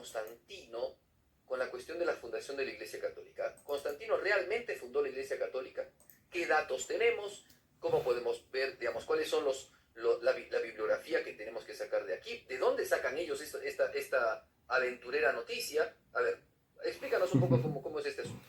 Constantino con la cuestión de la fundación de la Iglesia Católica? ¿Constantino realmente fundó la Iglesia Católica? ¿Qué datos tenemos? ¿Cómo podemos ver, digamos, cuáles son la bibliografía que tenemos que sacar de aquí? ¿De dónde sacan ellos esta aventurera noticia? A ver, explícanos un poco cómo es este asunto.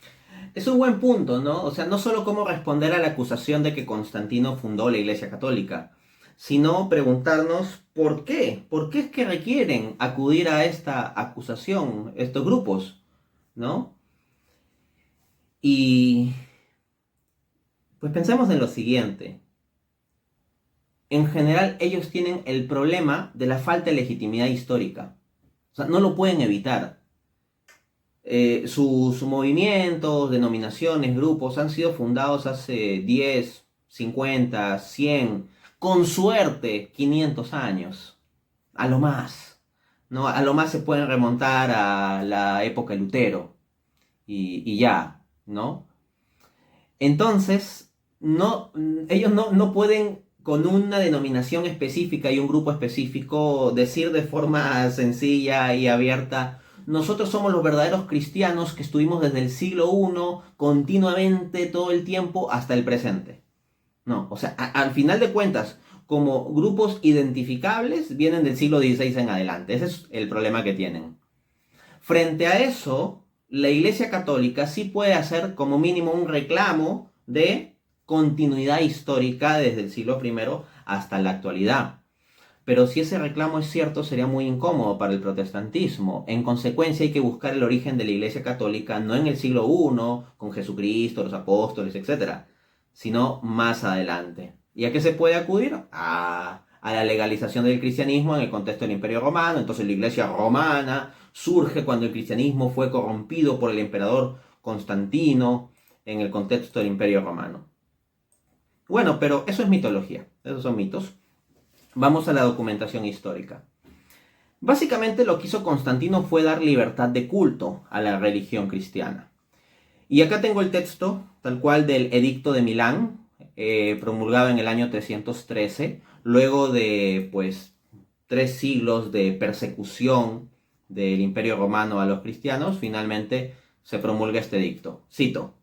Es un buen punto, ¿no? O sea, no solo cómo responder a la acusación de que Constantino fundó la Iglesia Católica, sino preguntarnos por qué. ¿Por qué es que requieren acudir a esta acusación estos grupos, ¿no? Y pues pensemos en lo siguiente. En general, ellos tienen el problema de la falta de legitimidad histórica. O sea, no lo pueden evitar. Sus movimientos, denominaciones, grupos han sido fundados hace 10, 50, 100, con suerte 500 años, a lo más. ¿No? A lo más se pueden remontar a la época de Lutero y ya, ¿no? Entonces, ellos no pueden con una denominación específica y un grupo específico decir de forma sencilla y abierta: nosotros somos los verdaderos cristianos que estuvimos desde el siglo I continuamente todo el tiempo hasta el presente. No, o sea, al final de cuentas, como grupos identificables, vienen del siglo XVI en adelante. Ese es el problema que tienen. Frente a eso, la Iglesia Católica sí puede hacer como mínimo un reclamo de continuidad histórica desde el siglo I hasta la actualidad. Pero si ese reclamo es cierto, sería muy incómodo para el protestantismo. En consecuencia, hay que buscar el origen de la Iglesia Católica no en el siglo I, con Jesucristo, los apóstoles, etcétera, sino más adelante. ¿Y a qué se puede acudir? A la legalización del cristianismo en el contexto del Imperio Romano. Entonces la Iglesia romana surge cuando el cristianismo fue corrompido por el emperador Constantino en el contexto del Imperio Romano. Bueno, pero eso es mitología, esos son mitos. Vamos a la documentación histórica. Básicamente lo que hizo Constantino fue dar libertad de culto a la religión cristiana. Y acá tengo el texto, tal cual, del Edicto de Milán, promulgado en el año 313, luego de, pues, 3 siglos de persecución del Imperio Romano a los cristianos. Finalmente se promulga este edicto. Cito: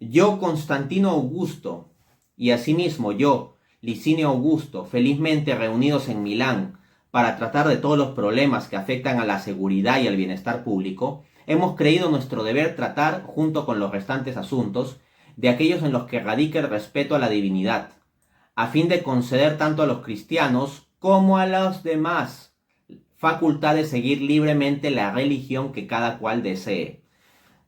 yo, Constantino Augusto, y asimismo yo, Licinio Augusto, felizmente reunidos en Milán para tratar de todos los problemas que afectan a la seguridad y al bienestar público, hemos creído nuestro deber tratar, junto con los restantes asuntos, de aquellos en los que radica el respeto a la divinidad, a fin de conceder tanto a los cristianos como a los demás facultad de seguir libremente la religión que cada cual desee,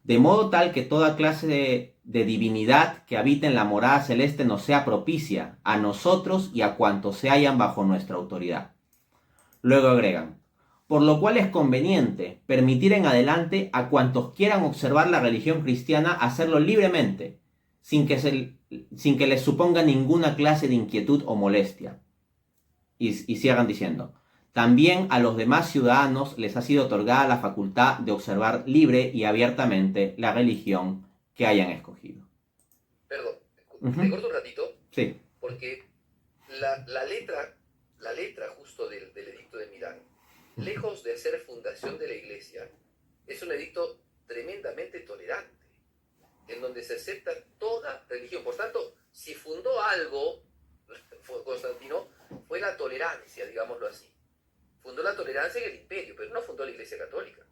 de modo tal que toda clase de divinidad que habita en la morada celeste nos sea propicia a nosotros y a cuantos se hallan bajo nuestra autoridad. Luego agregan: por lo cual es conveniente permitir en adelante a cuantos quieran observar la religión cristiana hacerlo libremente, sin que les suponga ninguna clase de inquietud o molestia. Y cierran diciendo: también a los demás ciudadanos les ha sido otorgada la facultad de observar libre y abiertamente la religión que hayan escogido. Perdón, te Uh-huh. corto un ratito, Sí. porque la letra justo del edicto de Milán, lejos de ser fundación de la iglesia, es un edicto tremendamente tolerante, en donde se acepta toda religión. Por tanto, si fundó algo, Constantino, fue la tolerancia, digámoslo así. Fundó la tolerancia en el imperio, pero no fundó la iglesia católica.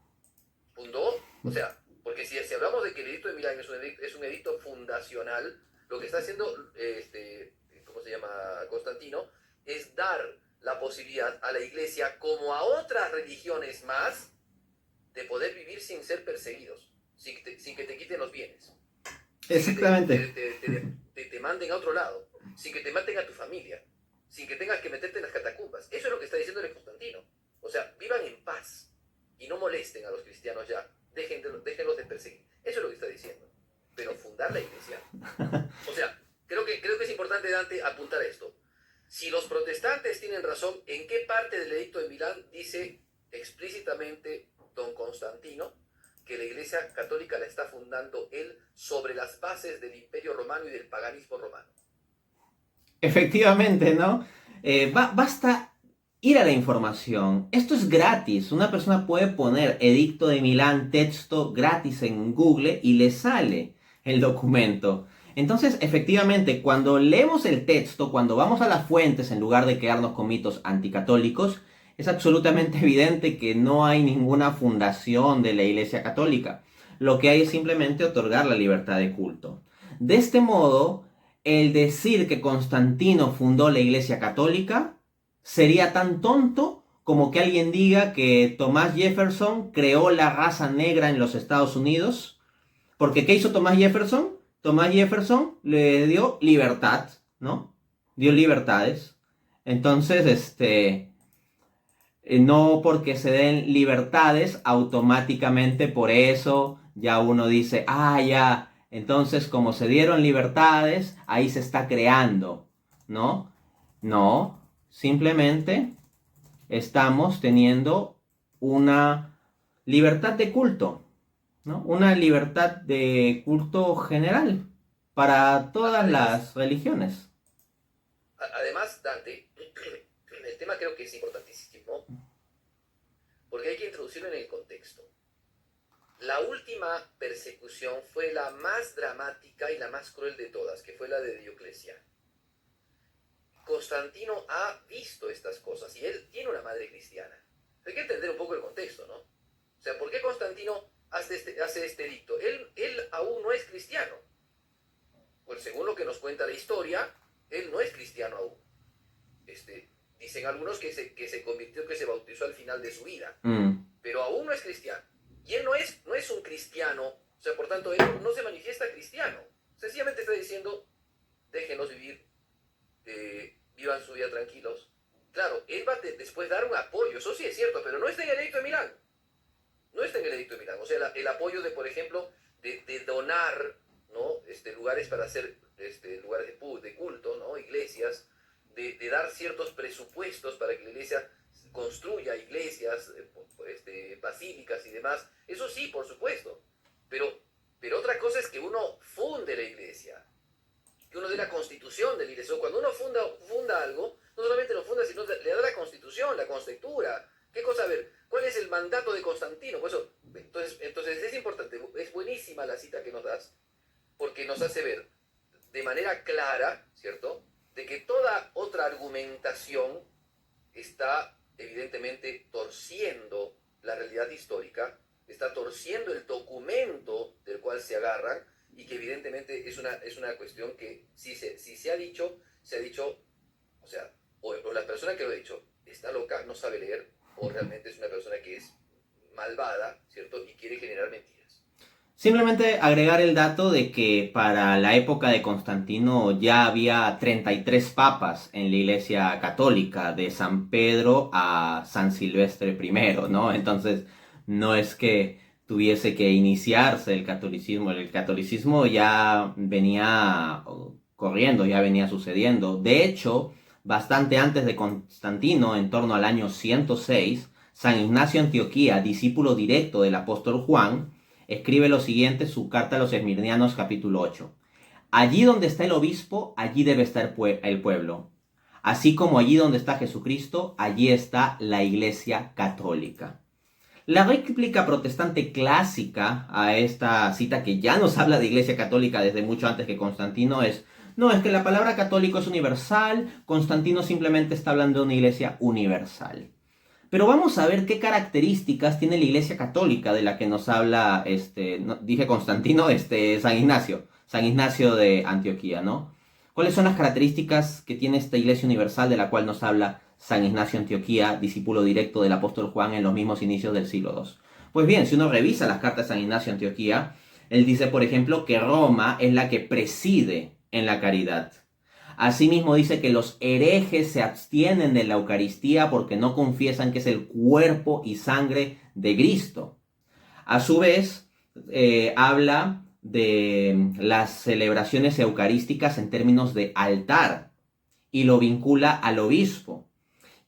Fundó, o sea, porque si hablamos de que el edicto de Milán es un edicto fundacional, lo que está haciendo, ¿cómo se llama? Constantino, es dar la posibilidad a la iglesia, como a otras religiones más, de poder vivir sin ser perseguidos, sin que te quiten los bienes, sin que Exactamente. te manden a otro lado, sin que te maten a tu familia, sin que tengas que meterte en las catacumbas. Eso es lo que está diciendo el Constantino. O sea, vivan en paz y no molesten a los cristianos ya, déjenlos de perseguir. Eso es lo que está diciendo. Pero fundar la iglesia, o sea, creo que es importante, Dante, apuntar esto. Si los protestantes tienen razón, ¿en qué parte del edicto de Milán dice explícitamente don Constantino que la iglesia católica la está fundando él sobre las bases del imperio romano y del paganismo romano? Efectivamente, ¿no? Basta ir a la información. Esto es gratis. Una persona puede poner Edicto de Milán texto gratis en Google y le sale el documento. Entonces, efectivamente, cuando leemos el texto, cuando vamos a las fuentes en lugar de quedarnos con mitos anticatólicos, es absolutamente evidente que no hay ninguna fundación de la Iglesia Católica. Lo que hay es simplemente otorgar la libertad de culto. De este modo, el decir que Constantino fundó la Iglesia Católica sería tan tonto como que alguien diga que Thomas Jefferson creó la raza negra en los Estados Unidos. Porque ¿qué hizo Thomas Jefferson? Thomas Jefferson le dio libertad, ¿no? Dio libertades. Entonces, no porque se den libertades, automáticamente por eso ya uno dice, ah, ya, entonces como se dieron libertades, ahí se está creando, ¿no? No, simplemente estamos teniendo una libertad de culto, ¿no? Una libertad de culto general para todas las religiones. Además, Dante, el tema creo que es importantísimo, porque hay que introducirlo en el contexto. La última persecución fue la más dramática y la más cruel de todas, que fue la de Diocleciano. Constantino ha visto estas cosas y él tiene una madre cristiana. Hay que entender un poco el contexto, ¿no? O sea, ¿por qué Constantino hace este edicto? Él aún no es cristiano. Pues según lo que nos cuenta la historia, él no es cristiano aún. Dicen algunos que se convirtió, que se bautizó al final de su vida, pero aún no es cristiano. Y él no es un cristiano, o sea, por tanto, él no se manifiesta cristiano. Sencillamente está diciendo, déjenos vivir, vivan su vida tranquilos. Claro, él va después dar un apoyo, eso sí es cierto, pero no está en el Edicto de Milán. No está en el Edicto de Milán. O sea, el apoyo de, por ejemplo, de donar, ¿no? Lugares para hacer lugares de culto, ¿no? Iglesias, de dar ciertos presupuestos para que la iglesia construya iglesias, basílicas y demás. Eso sí, por supuesto. Pero otra cosa es que uno funde la iglesia, que uno dé la constitución de la iglesia. Cuando uno funda algo, no solamente lo funda, sino le da la constitución, la conjectura. ¿Qué cosa? A ver, ¿cuál es el mandato de Constantino? Pues eso, entonces es importante, es buenísima la cita que nos das, porque nos hace ver de manera clara, ¿cierto?, de que toda otra argumentación está evidentemente torciendo la realidad histórica, está torciendo el documento del cual se agarran, y que evidentemente es una cuestión que si se ha dicho, o sea, o la persona que lo ha dicho está loca, no sabe leer, o realmente es una persona que es malvada, ¿cierto?, y quiere generar mentiras. Simplemente agregar el dato de que para la época de Constantino ya había 33 papas en la Iglesia Católica, de San Pedro a San Silvestre I, ¿no? Entonces, no es que tuviese que iniciarse el catolicismo ya venía corriendo, ya venía sucediendo. De hecho, bastante antes de Constantino, en torno al año 106, San Ignacio de Antioquía, discípulo directo del apóstol Juan, escribe lo siguiente, su carta a los Esmirnianos, capítulo 8. Allí donde está el obispo, allí debe estar el pueblo. Así como allí donde está Jesucristo, allí está la Iglesia Católica. La réplica protestante clásica a esta cita, que ya nos habla de Iglesia Católica desde mucho antes que Constantino, es que la palabra católico es universal, Constantino simplemente está hablando de una iglesia universal. Pero vamos a ver qué características tiene la Iglesia Católica de la que nos habla, dije Constantino, San Ignacio de Antioquía, ¿no? ¿Cuáles son las características que tiene esta Iglesia Universal de la cual nos habla San Ignacio de Antioquía, discípulo directo del apóstol Juan en los mismos inicios del siglo II? Pues bien, si uno revisa las cartas de San Ignacio de Antioquía, él dice, por ejemplo, que Roma es la que preside en la caridad. Asimismo dice que los herejes se abstienen de la Eucaristía porque no confiesan que es el cuerpo y sangre de Cristo. A su vez, habla de las celebraciones eucarísticas en términos de altar y lo vincula al obispo.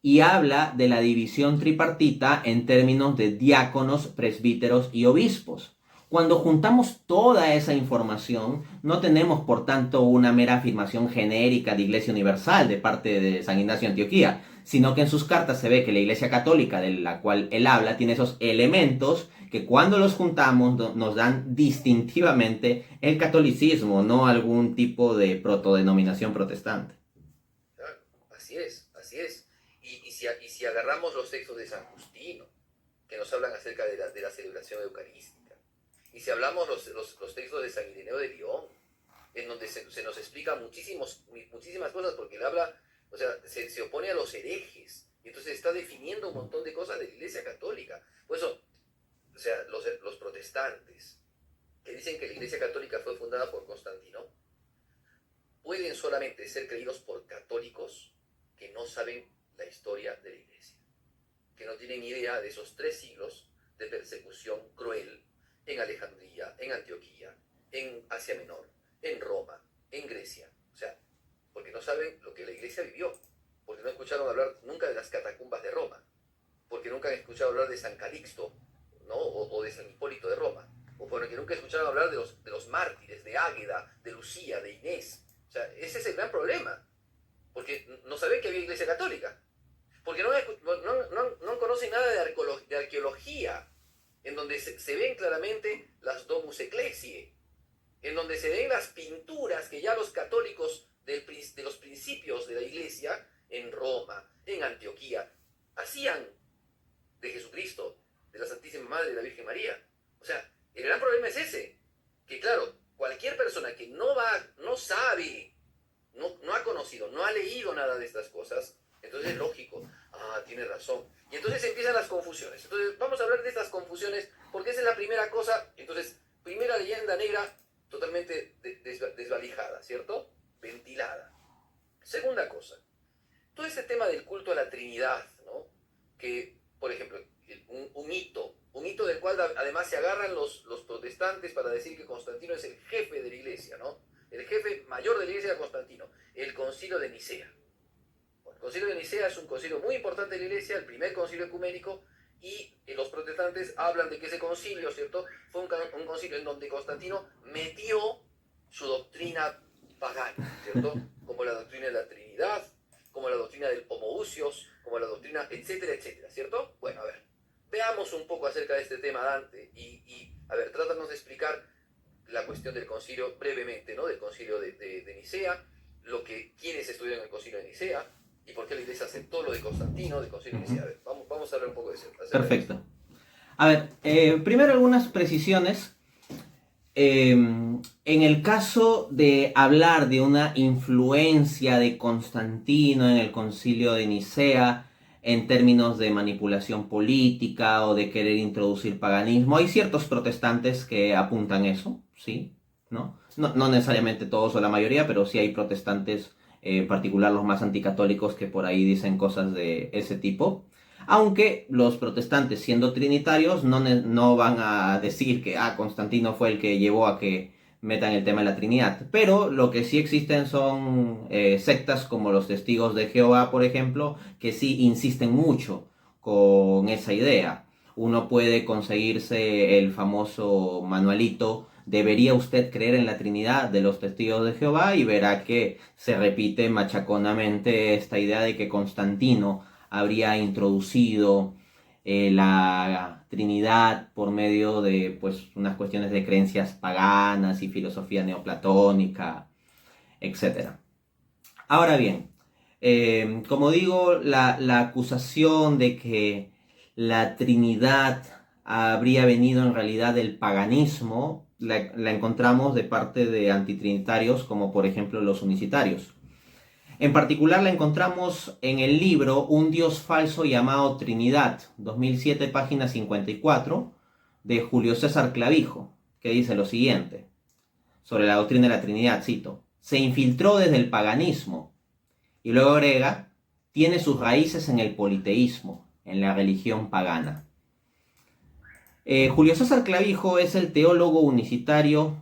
Y habla de la división tripartita en términos de diáconos, presbíteros y obispos. Cuando juntamos toda esa información, no tenemos por tanto una mera afirmación genérica de Iglesia Universal de parte de San Ignacio de Antioquía, sino que en sus cartas se ve que la Iglesia Católica de la cual él habla tiene esos elementos que cuando los juntamos nos dan distintivamente el catolicismo, no algún tipo de protodenominación protestante. Claro, así es, así es. Y si agarramos los textos de San Justino, que nos hablan acerca de la celebración eucarística, y si hablamos los textos de San Ireneo de León, en donde se nos explica muchísimas cosas, porque él habla, o sea, se opone a los herejes, y entonces está definiendo un montón de cosas de la Iglesia Católica. Por eso, o sea, los protestantes, que dicen que la Iglesia Católica fue fundada por Constantino, pueden solamente ser creídos por católicos que no saben la historia de la Iglesia, que no tienen idea de esos 3 siglos de persecución cruel en Alejandría, en Antioquía, en Asia Menor, en Roma, en Grecia. O sea, porque no saben lo que la Iglesia vivió, porque no escucharon hablar nunca de las catacumbas de Roma, porque nunca han escuchado hablar de San Calixto, ¿no? O de San Hipólito de Roma, o porque nunca escucharon hablar de los mártires, de Águeda, de Lucía, de Inés. O sea, ese es el gran problema, porque no saben que había Iglesia Católica, porque no conocen nada de arqueología, en donde se ven claramente las Domus Ecclesiae, en donde se ven las pinturas que ya los católicos de los principios de la Iglesia en Roma, en Antioquía, hacían de Jesucristo, de la Santísima Madre de la Virgen María. O sea, el gran problema es ese, que claro, cualquier persona que no sabe, no ha conocido, no ha leído nada de estas cosas, entonces es lógico, tiene razón. Y entonces empiezan las confusiones. Entonces vamos a hablar de estas confusiones, porque esa es la primera cosa. Entonces, primera leyenda negra totalmente desvalijada, ¿cierto? Ventilada. Segunda cosa, todo este tema del culto a la Trinidad, ¿no? Que, por ejemplo, un hito del cual además se agarran los protestantes para decir que Constantino es el jefe de la Iglesia, ¿no? El jefe mayor de la Iglesia era Constantino, el Concilio de Nicea. El Concilio de Nicea es un concilio muy importante de la Iglesia, el primer concilio ecuménico, y los protestantes hablan de que ese concilio, ¿cierto?, fue un concilio en donde Constantino metió su doctrina pagana, ¿cierto?, como la doctrina de la Trinidad, como la doctrina del homoousios, como la doctrina, etcétera, etcétera, ¿cierto? Bueno, a ver, veamos un poco acerca de este tema, Dante, y a ver, trátanos de explicar la cuestión del concilio brevemente, ¿no?, del concilio de Nicea, quiénes estudiaron el concilio de Nicea, y por qué la Iglesia aceptó lo de Constantino, del concilio de Nicea. A ver, vamos a hablar un poco de eso. Perfecto. A ver, primero algunas precisiones. En el caso de hablar de una influencia de Constantino en el concilio de Nicea, en términos de manipulación política o de querer introducir paganismo, hay ciertos protestantes que apuntan eso, ¿sí? ¿No? No necesariamente todos o la mayoría, pero sí hay protestantes, en particular los más anticatólicos, que por ahí dicen cosas de ese tipo. Aunque los protestantes, siendo trinitarios, no van a decir que Constantino fue el que llevó a que metan el tema de la Trinidad. Pero lo que sí existen son sectas como los Testigos de Jehová, por ejemplo, que sí insisten mucho con esa idea. Uno puede conseguirse el famoso manualito ¿Debería usted creer en la Trinidad?, de los Testigos de Jehová, y verá que se repite machaconamente esta idea de que Constantino habría introducido la Trinidad por medio de pues unas cuestiones de creencias paganas y filosofía neoplatónica, etc. Ahora bien, como digo, la acusación de que la Trinidad habría venido en realidad del paganismo la encontramos de parte de antitrinitarios como por ejemplo los unicitarios. En particular la encontramos en el libro Un Dios falso llamado Trinidad, 2007, página 54, de Julio César Clavijo, que dice lo siguiente sobre la doctrina de la Trinidad, cito: se infiltró desde el paganismo, y luego agrega, tiene sus raíces en el politeísmo, en la religión pagana. Julio César Clavijo es el teólogo unicitario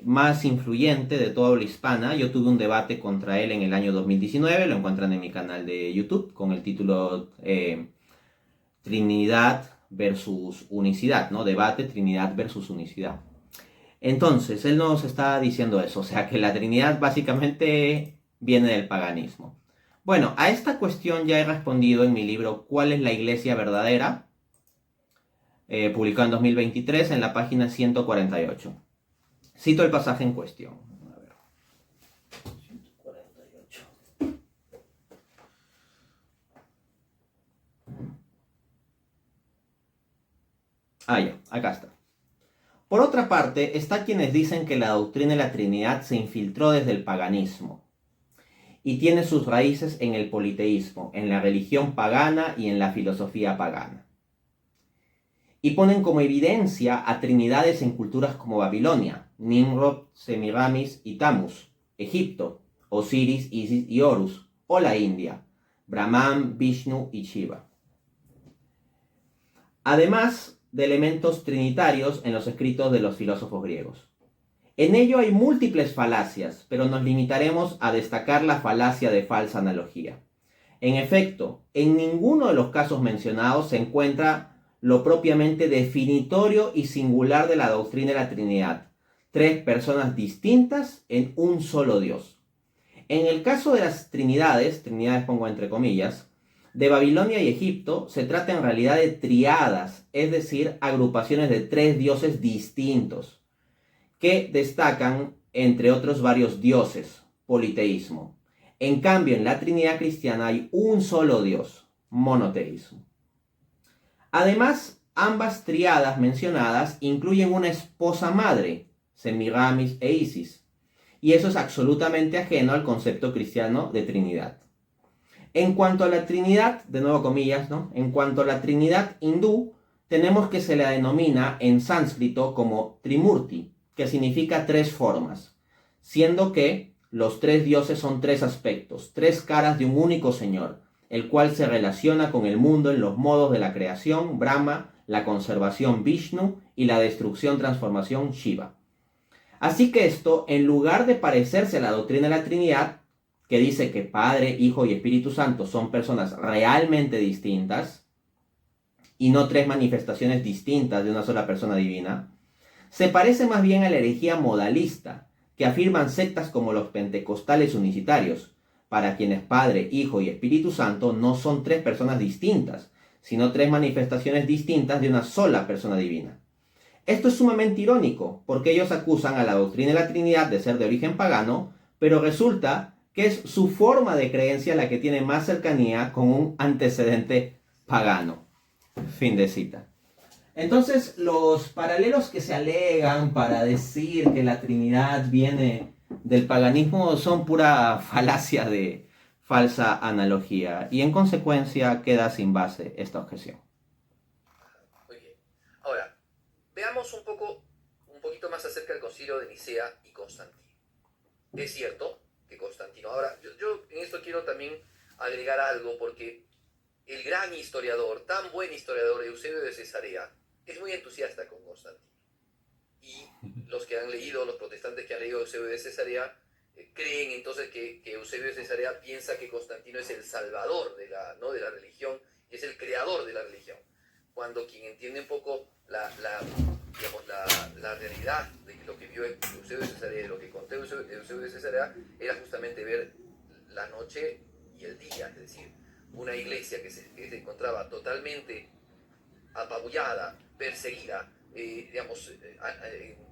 más influyente de toda habla hispana. Yo tuve un debate contra él en el año 2019, lo encuentran en mi canal de YouTube con el título Trinidad versus unicidad, ¿no? Debate Trinidad versus unicidad. Entonces, él nos está diciendo eso, o sea, que la Trinidad básicamente viene del paganismo. Bueno, a esta cuestión ya he respondido en mi libro ¿Cuál es la iglesia verdadera? Publicado en 2023 en la página 148. Cito el pasaje en cuestión. A ver. 148. Ya, acá está. Por otra parte, está quienes dicen que la doctrina de la Trinidad se infiltró desde el paganismo y tiene sus raíces en el politeísmo, en la religión pagana y en la filosofía pagana. Y ponen como evidencia a trinidades en culturas como Babilonia, Nimrod, Semiramis y Tammuz, Egipto, Osiris, Isis y Horus, o la India, Brahman, Vishnu y Shiva. Además de elementos trinitarios en los escritos de los filósofos griegos. En ello hay múltiples falacias, pero nos limitaremos a destacar la falacia de falsa analogía. En efecto, en ninguno de los casos mencionados se encuentra lo propiamente definitorio y singular de la doctrina de la Trinidad, tres personas distintas en un solo Dios. En el caso de las trinidades pongo entre comillas, de Babilonia y Egipto, se trata en realidad de triadas, es decir, agrupaciones de tres dioses distintos, que destacan entre otros varios dioses, politeísmo. En cambio, en la Trinidad cristiana hay un solo Dios, monoteísmo. Además, ambas triadas mencionadas incluyen una esposa madre, Semiramis e Isis, y eso es absolutamente ajeno al concepto cristiano de Trinidad. En cuanto a la Trinidad, de nuevo comillas, ¿no? En cuanto a la Trinidad hindú, tenemos que se la denomina en sánscrito como Trimurti, que significa tres formas, siendo que los tres dioses son tres aspectos, tres caras de un único Señor, el cual se relaciona con el mundo en los modos de la creación, Brahma, la conservación, Vishnu, y la destrucción, transformación, Shiva. Así que esto, en lugar de parecerse a la doctrina de la Trinidad, que dice que Padre, Hijo y Espíritu Santo son personas realmente distintas, y no tres manifestaciones distintas de una sola persona divina, se parece más bien a la herejía modalista, que afirman sectas como los pentecostales unicitarios, para quienes Padre, Hijo y Espíritu Santo no son tres personas distintas, sino tres manifestaciones distintas de una sola persona divina. Esto es sumamente irónico, porque ellos acusan a la doctrina de la Trinidad de ser de origen pagano, pero resulta que es su forma de creencia la que tiene más cercanía con un antecedente pagano. Fin de cita. Entonces, los paralelos que se alegan para decir que la Trinidad viene del paganismo son pura falacia de falsa analogía y en consecuencia queda sin base esta objeción. Muy bien. Ahora, veamos un poquito más acerca del concilio de Nicea y Constantino. Es cierto que Constantino... Ahora, yo en esto quiero también agregar algo porque el gran historiador, tan buen historiador, Eusebio de Cesarea, es muy entusiasta con Constantino. Y los que han leído, los protestantes que han leído Eusebio de Cesarea, creen entonces que Eusebio de Cesarea piensa que Constantino es el salvador de la religión, y es el creador de la religión. Cuando quien entiende un poco la realidad de lo que vio Eusebio de Cesarea, de lo que contó Eusebio de Cesarea, era justamente ver la noche y el día, es decir, una iglesia que se encontraba totalmente apabullada, perseguida,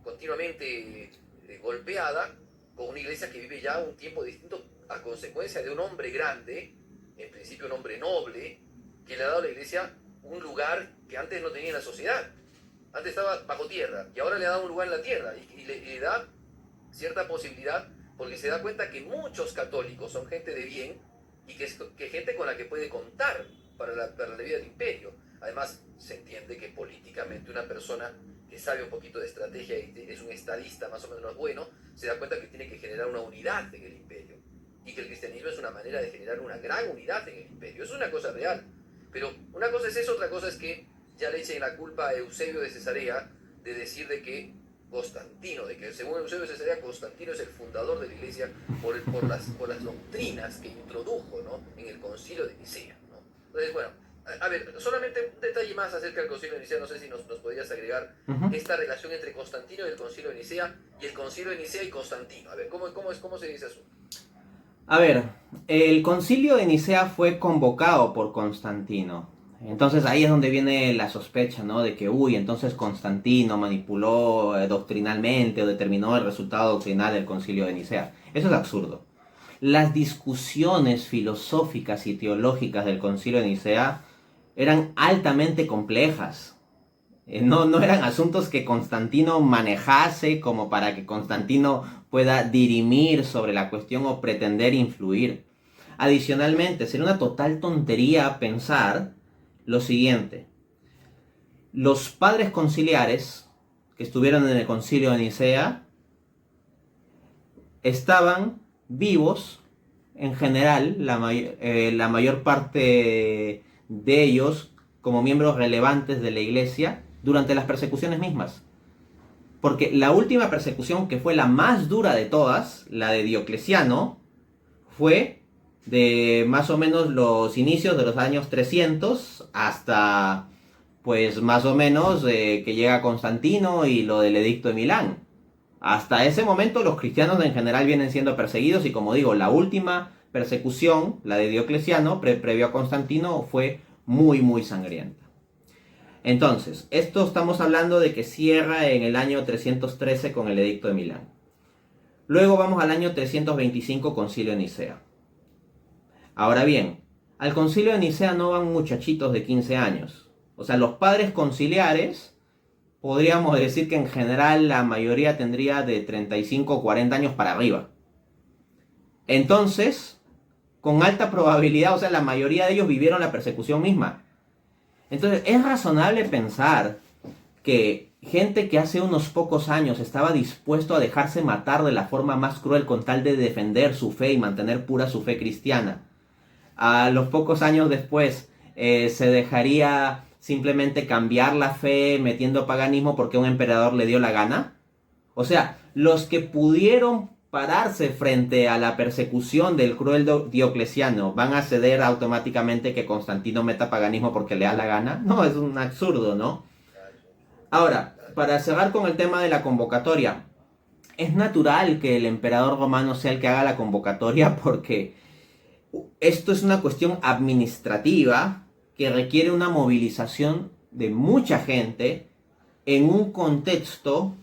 continuamente golpeada, con una iglesia que vive ya un tiempo distinto a consecuencia de un hombre grande, en principio un hombre noble, que le ha dado a la iglesia un lugar que antes no tenía en la sociedad. Antes estaba bajo tierra y ahora le ha dado un lugar en la tierra y le da cierta posibilidad porque se da cuenta que muchos católicos son gente de bien y que gente con la que puede contar para la vida del imperio. Además, se entiende que políticamente una persona que sabe un poquito de estrategia y es un estadista más o menos bueno, se da cuenta que tiene que generar una unidad en el imperio. Y que el cristianismo es una manera de generar una gran unidad en el imperio. Es una cosa real. Pero una cosa es eso, otra cosa es que ya le echen la culpa a Eusebio de Cesarea de decir de que Constantino, de que según Eusebio de Cesarea, Constantino es el fundador de la iglesia por las doctrinas que introdujo, ¿no?, en el concilio de Nicea, ¿no? Entonces, bueno, A ver, solamente un detalle más acerca del Concilio de Nicea, no sé si nos podrías agregar esta relación entre Constantino y el Concilio de Nicea, y el Concilio de Nicea y Constantino. A ver, ¿cómo se dice eso? A ver, el concilio de Nicea fue convocado por Constantino. Entonces ahí es donde viene la sospecha, ¿no? De que, uy, entonces Constantino manipuló doctrinalmente o determinó el resultado doctrinal del concilio de Nicea. Eso es absurdo. Las discusiones filosóficas y teológicas del concilio de Nicea eran altamente complejas. No eran asuntos que Constantino manejase como para que Constantino pueda dirimir sobre la cuestión o pretender influir. Adicionalmente, sería una total tontería pensar lo siguiente. Los padres conciliares que estuvieron en el concilio de Nicea estaban vivos, en general, la mayor parte de ellos como miembros relevantes de la iglesia durante las persecuciones mismas. Porque la última persecución, que fue la más dura de todas, la de Diocleciano, fue de más o menos los inicios de los años 300 hasta pues más o menos que llega Constantino y lo del Edicto de Milán. Hasta ese momento los cristianos en general vienen siendo perseguidos y, como digo, la última persecución, la de Diocleciano, previo a Constantino, fue muy sangrienta. Entonces, esto estamos hablando de que cierra en el año 313 con el Edicto de Milán. Luego vamos al año 325, Concilio de Nicea. Ahora bien, al Concilio de Nicea no van muchachitos de 15 años. O sea, los padres conciliares, podríamos decir que en general la mayoría tendría de 35 o 40 años para arriba. Entonces, con alta probabilidad, o sea, la mayoría de ellos vivieron la persecución misma. Entonces, es razonable pensar que gente que hace unos pocos años estaba dispuesto a dejarse matar de la forma más cruel con tal de defender su fe y mantener pura su fe cristiana, a los pocos años después se dejaría simplemente cambiar la fe metiendo paganismo porque un emperador le dio la gana. O sea, los que pudieron pararse frente a la persecución del cruel Diocleciano van a ceder automáticamente que Constantino meta paganismo porque le da la gana. No, es un absurdo, ¿no? Ahora, para cerrar con el tema de la convocatoria, es natural que el emperador romano sea el que haga la convocatoria porque esto es una cuestión administrativa que requiere una movilización de mucha gente en un contexto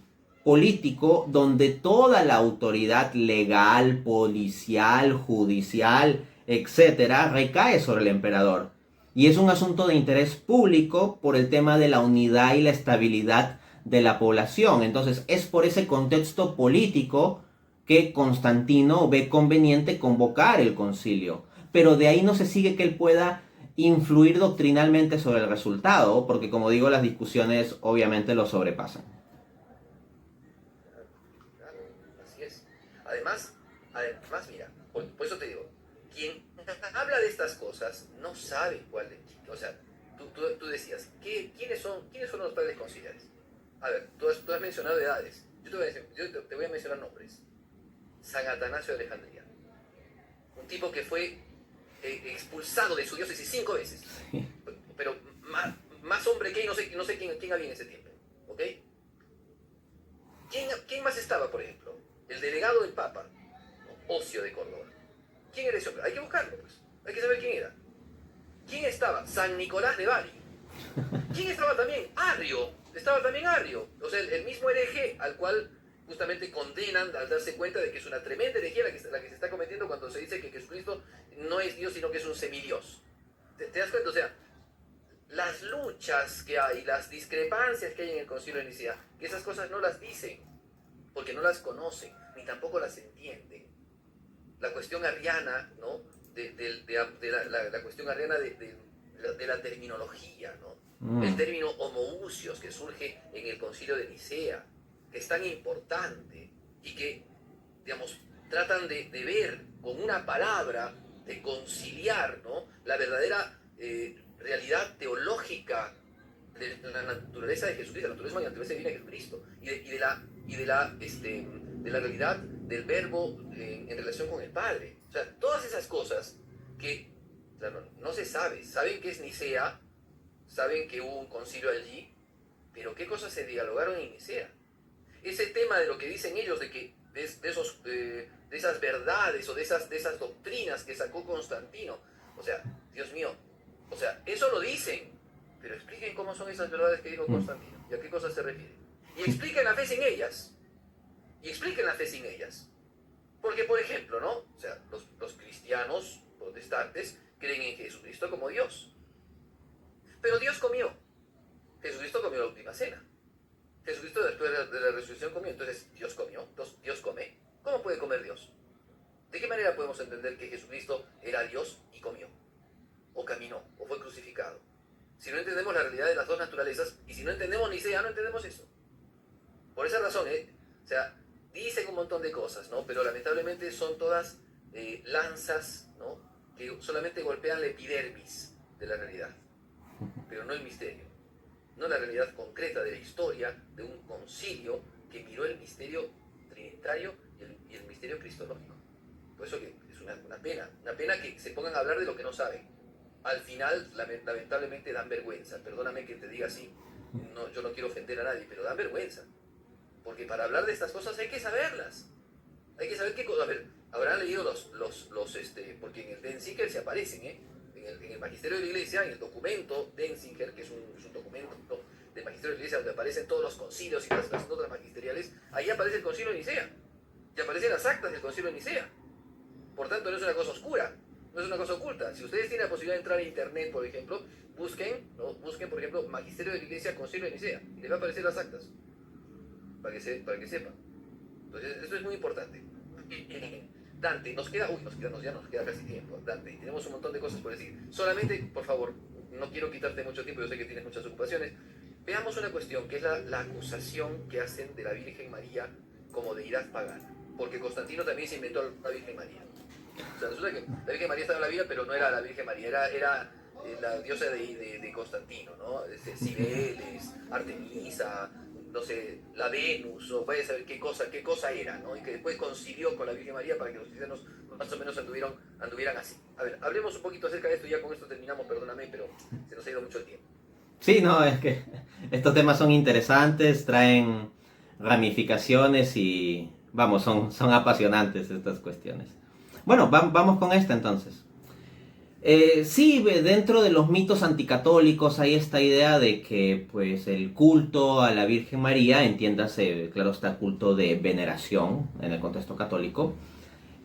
político donde toda la autoridad legal, policial, judicial, etcétera, recae sobre el emperador. Y es un asunto de interés público por el tema de la unidad y la estabilidad de la población. Entonces, es por ese contexto político que Constantino ve conveniente convocar el concilio. Pero de ahí no se sigue que él pueda influir doctrinalmente sobre el resultado, porque, como digo, las discusiones obviamente lo sobrepasan. Así es. Además, mira, por eso te digo, quien habla de estas cosas no sabe cuál es. O sea, tú decías, ¿quiénes son los padres conciliares? A ver, tú has mencionado edades. Yo te voy a mencionar nombres. San Atanasio de Alejandría. Un tipo que fue expulsado de su diócesis 5 veces. Pero más hombre que no sé quién había en ese tiempo. ¿Ok? ¿Quién más estaba, por ejemplo? El delegado del Papa, Ocio de Córdoba. ¿Quién era ese hombre? Hay que buscarlo, pues. Hay que saber quién era. ¿Quién estaba? San Nicolás de Bari. ¿Quién estaba también? Arrio. Estaba también Arrio. O sea, el mismo hereje al cual justamente condenan al darse cuenta de que es una tremenda herejía la que se está cometiendo cuando se dice que Jesucristo no es Dios, sino que es un semidios. ¿Te das cuenta? O sea, las luchas que hay, las discrepancias que hay en el Concilio de Nicea, que esas cosas no las dicen, porque no las conocen, ni tampoco las entienden. La cuestión arriana, ¿no? La cuestión arriana de la terminología, ¿no? El término homoousios que surge en el Concilio de Nicea, que es tan importante y que, digamos, tratan de ver con una palabra, de conciliar, ¿no? La verdadera realidad teológica de la naturaleza de Jesucristo, la naturaleza divina de Jesucristo, y de la realidad del verbo en relación con el Padre. O sea, todas esas cosas que sea, no se sabe. Saben que es Nicea, saben que hubo un concilio allí, pero ¿qué cosas se dialogaron en Nicea? Ese tema de lo que dicen ellos, de esas verdades o de esas doctrinas que sacó Constantino. O sea, Dios mío, o sea, eso lo dicen, pero expliquen cómo son esas verdades que dijo Constantino y a qué cosas se refieren. Y expliquen la fe sin ellas. Y expliquen la fe sin ellas. Porque, por ejemplo, ¿no? O sea, los cristianos protestantes creen en Jesucristo como Dios. Pero Dios comió. Jesucristo comió la última cena. Jesucristo después de la resurrección comió. Entonces, Dios comió. Entonces, Dios come. ¿Cómo puede comer Dios? ¿De qué manera podemos entender que Jesucristo era Dios y comió? O caminó, o fue crucificado. Si no entendemos la realidad de las dos naturalezas, y si no entendemos Nicea, no entendemos eso. Por esa razón, o sea, dicen un montón de cosas, ¿no? Pero lamentablemente son todas lanzas, ¿no? Que solamente golpean la epidermis de la realidad, pero no el misterio. No la realidad concreta de la historia de un concilio que miró el misterio trinitario y el misterio cristológico. Por eso que es una pena que se pongan a hablar de lo que no saben. Al final, lamentablemente, dan vergüenza. Perdóname que te diga así, no, yo no quiero ofender a nadie, pero dan vergüenza. Porque para hablar de estas cosas hay que saberlas. Hay que saber qué cosas. A ver, habrán leído porque en el Denzinger se aparecen, en el Magisterio de la Iglesia, en el documento Denzinger, que es un documento, ¿no?, del Magisterio de la Iglesia donde aparecen todos los concilios y las notas magisteriales, ahí aparece el concilio de Nicea. Y aparecen las actas del concilio de Nicea. Por tanto, no es una cosa oscura, no es una cosa oculta. Si ustedes tienen la posibilidad de entrar a internet, por ejemplo, busquen, por ejemplo, Magisterio de la Iglesia, concilio de Nicea, y les va a aparecer las actas, para que sepan. Entonces, eso es muy importante. Dante, ya nos queda casi tiempo. Dante, tenemos un montón de cosas por decir. Solamente, por favor, no quiero quitarte mucho tiempo, yo sé que tienes muchas ocupaciones. Veamos una cuestión, que es la acusación que hacen de la Virgen María como deidad pagana. Porque Constantino también se inventó la Virgen María. O sea, resulta que la Virgen María estaba en la Biblia, pero no era la Virgen María, era la diosa de Constantino, ¿no? Cibeles, Artemisa, no sé, la Venus, o vaya a saber qué cosa era, ¿no? Y que después concibió con la Virgen María para que los cristianos más o menos anduvieran así. A ver, hablemos un poquito acerca de esto, ya con esto terminamos, perdóname, pero se nos ha ido mucho el tiempo. Sí, no, es que estos temas son interesantes, traen ramificaciones y, vamos, son apasionantes estas cuestiones. Bueno, vamos con esta entonces. Sí, dentro de los mitos anticatólicos hay esta idea de que pues el culto a la Virgen María, entiéndase, claro está, culto de veneración en el contexto católico,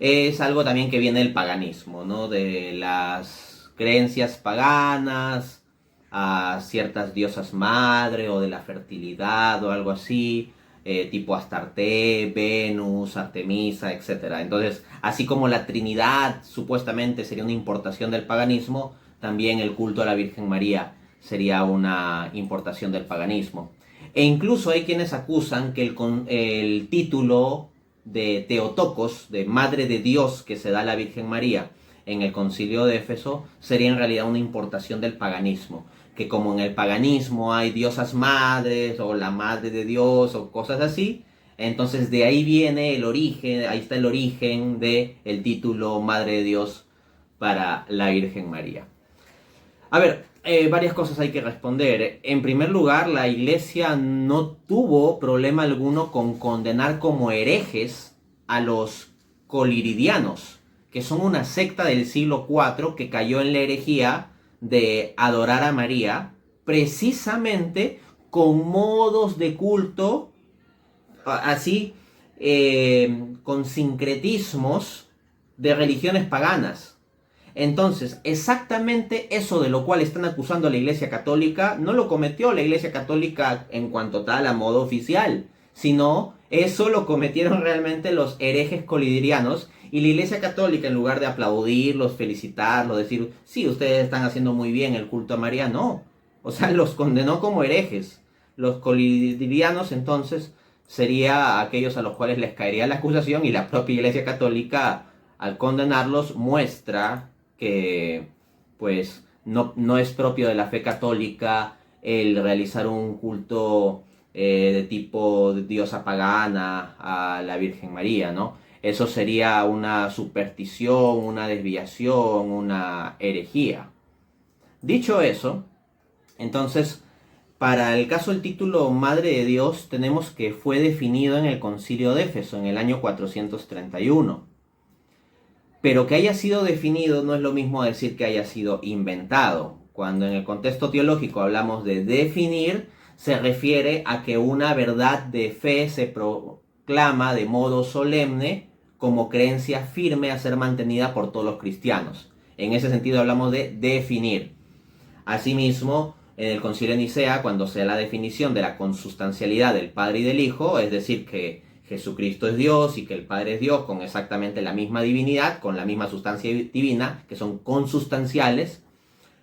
es algo también que viene del paganismo, ¿no? De las creencias paganas a ciertas diosas madre o de la fertilidad o algo así, tipo Astarte, Venus, Artemisa, etc. Entonces, así como la Trinidad supuestamente sería una importación del paganismo, también el culto a la Virgen María sería una importación del paganismo. E incluso hay quienes acusan que el título de Theotokos, de Madre de Dios, que se da a la Virgen María en el Concilio de Éfeso, sería en realidad una importación del paganismo. Que como en el paganismo hay diosas madres, o la Madre de Dios, o cosas así, entonces de ahí viene el origen, ahí está el origen del título Madre de Dios para la Virgen María. A ver, varias cosas hay que responder. En primer lugar, la Iglesia no tuvo problema alguno con condenar como herejes a los coliridianos, que son una secta del siglo IV que cayó en la herejía de adorar a María, precisamente con modos de culto, así, con sincretismos de religiones paganas. Entonces, exactamente eso de lo cual están acusando a la Iglesia Católica, no lo cometió la Iglesia Católica en cuanto tal a modo oficial, sino eso lo cometieron realmente los herejes coliridianos, y la Iglesia Católica, en lugar de aplaudirlos, felicitarlos, decir, sí, ustedes están haciendo muy bien el culto a María, no. O sea, los condenó como herejes. Los coliridianos, entonces, sería aquellos a los cuales les caería la acusación, y la propia Iglesia Católica, al condenarlos, muestra que pues no es propio de la fe católica el realizar un culto de tipo diosa pagana a la Virgen María, ¿no? eso sería una superstición, una desviación, una herejía. Dicho eso, entonces, para el caso del título Madre de Dios, tenemos que fue definido en el Concilio de Éfeso en el año 431. Pero que haya sido definido no es lo mismo decir que haya sido inventado. Cuando en el contexto teológico hablamos de definir, se refiere a que una verdad de fe se proclama de modo solemne como creencia firme a ser mantenida por todos los cristianos. En ese sentido hablamos de definir. Asimismo, en el Concilio de Nicea, cuando se da la definición de la consustancialidad del Padre y del Hijo, es decir, que Jesucristo es Dios y que el Padre es Dios con exactamente la misma divinidad, con la misma sustancia divina, que son consustanciales,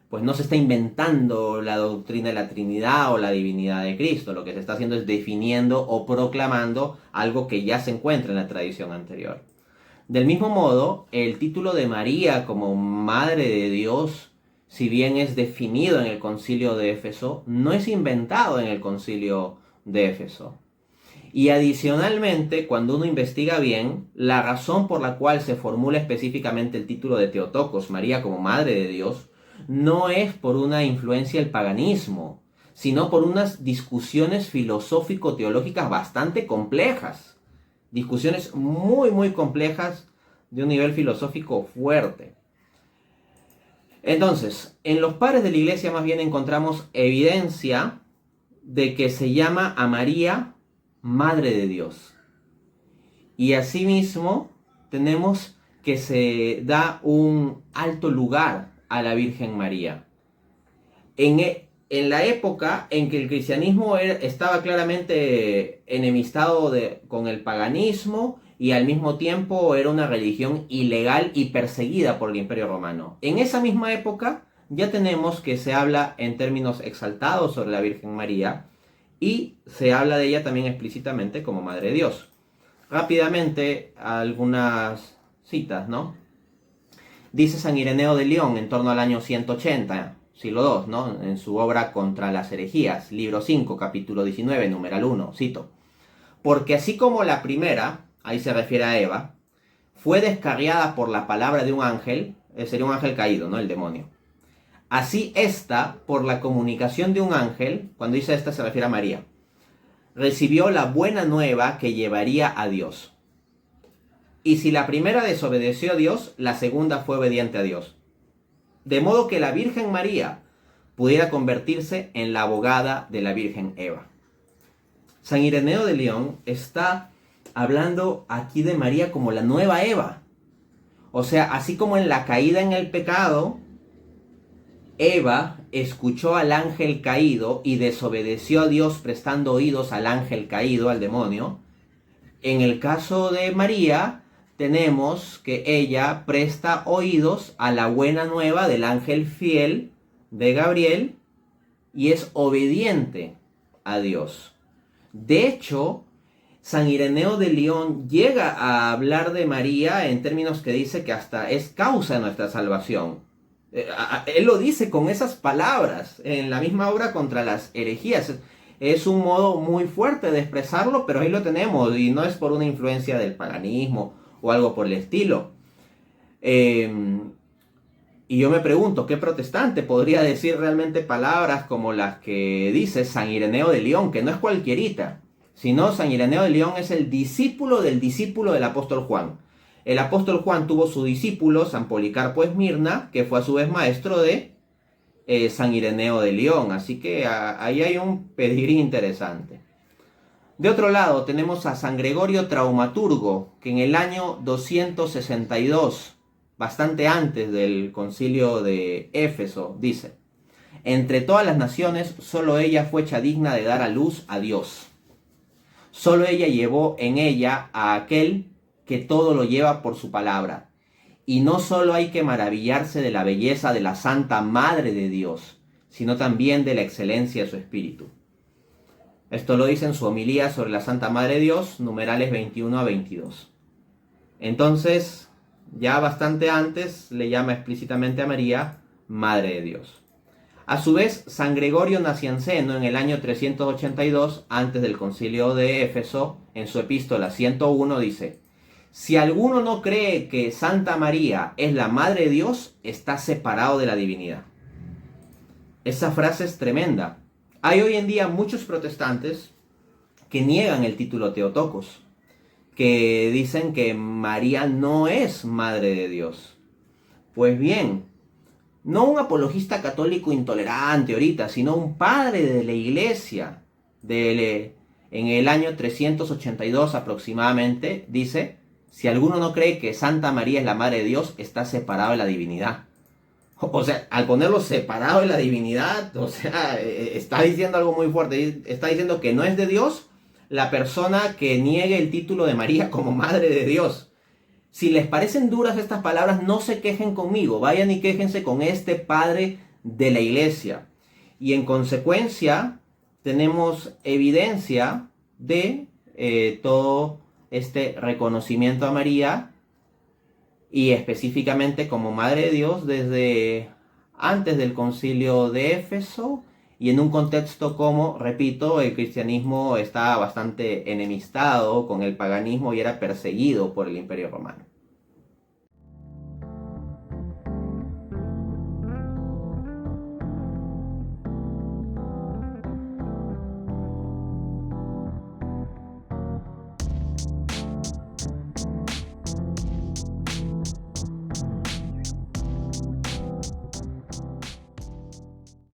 pues no se está inventando la doctrina de la Trinidad o la divinidad de Cristo. Lo que se está haciendo es definiendo o proclamando algo que ya se encuentra en la tradición anterior. Del mismo modo, el título de María como Madre de Dios, si bien es definido en el Concilio de Éfeso, no es inventado en el Concilio de Éfeso. Y adicionalmente, cuando uno investiga bien, la razón por la cual se formula específicamente el título de Theotokos, María como Madre de Dios, no es por una influencia del paganismo, sino por unas discusiones filosófico-teológicas bastante complejas. Discusiones muy complejas de un nivel filosófico fuerte. Entonces, en los padres de la Iglesia más bien encontramos evidencia de que se llama a María Madre de Dios. Y asimismo tenemos que se da un alto lugar a la Virgen María. En la época en que el cristianismo estaba claramente enemistado con el paganismo y al mismo tiempo era una religión ilegal y perseguida por el Imperio Romano. En esa misma época ya tenemos que se habla en términos exaltados sobre la Virgen María y se habla de ella también explícitamente como Madre de Dios. Rápidamente, algunas citas, ¿no? Dice San Ireneo de León en torno al año 180, siglo II, ¿no? En su obra Contra las herejías, libro 5, capítulo 19, numeral 1, cito: porque así como la primera, ahí se refiere a Eva, fue descarriada por la palabra de un ángel, sería un ángel caído, ¿no? El demonio. Así esta, por la comunicación de un ángel, cuando dice esta se refiere a María, recibió la buena nueva que llevaría a Dios. Y si la primera desobedeció a Dios, la segunda fue obediente a Dios. De modo que la Virgen María pudiera convertirse en la abogada de la Virgen Eva. San Ireneo de León está hablando aquí de María como la nueva Eva. O sea, así como en la caída en el pecado, Eva escuchó al ángel caído y desobedeció a Dios prestando oídos al ángel caído, al demonio. En el caso de María, tenemos que ella presta oídos a la buena nueva del ángel fiel de Gabriel y es obediente a Dios. De hecho, San Ireneo de León llega a hablar de María en términos que dice que hasta es causa de nuestra salvación. Él lo dice con esas palabras en la misma obra Contra las herejías. Es un modo muy fuerte de expresarlo, pero ahí lo tenemos y no es por una influencia del paganismo o algo por el estilo. Y yo me pregunto, ¿qué protestante podría decir realmente palabras como las que dice San Ireneo de León? Que no es cualquierita, sino San Ireneo de León es el discípulo del apóstol Juan. El apóstol Juan tuvo su discípulo, San Policarpo Esmirna, que fue a su vez maestro de San Ireneo de León. Así que ahí hay un pedigrí interesante. De otro lado tenemos a San Gregorio Traumaturgo, que en el año 262, bastante antes del concilio de Éfeso, dice: entre todas las naciones, solo ella fue hecha digna de dar a luz a Dios. Solo ella llevó en ella a aquel que todo lo lleva por su palabra. Y no solo hay que maravillarse de la belleza de la Santa Madre de Dios, sino también de la excelencia de su espíritu. Esto lo dice en su homilía sobre la Santa Madre de Dios, numerales 21 a 22. Entonces, ya bastante antes le llama explícitamente a María Madre de Dios. A su vez, San Gregorio Nacianceno, en el año 382, antes del concilio de Éfeso, en su epístola 101, dice: Si alguno no cree que Santa María es la Madre de Dios, está separado de la divinidad. Esa frase es tremenda. Hay hoy en día muchos protestantes que niegan el título Theotokos, que dicen que María no es Madre de Dios. Pues bien, no un apologista católico intolerante ahorita, sino un padre de la iglesia en el año 382 aproximadamente, dice: si alguno no cree que Santa María es la Madre de Dios, está separado de la divinidad. O sea, al ponerlo separado de la divinidad, o sea, está diciendo algo muy fuerte. Está diciendo que no es de Dios la persona que niegue el título de María como Madre de Dios. Si les parecen duras estas palabras, no se quejen conmigo. Vayan y quéjense con este padre de la iglesia. Y en consecuencia, tenemos evidencia de todo este reconocimiento a María, y específicamente como Madre de Dios desde antes del Concilio de Éfeso, y en un contexto como, repito, el cristianismo estaba bastante enemistado con el paganismo y era perseguido por el Imperio Romano.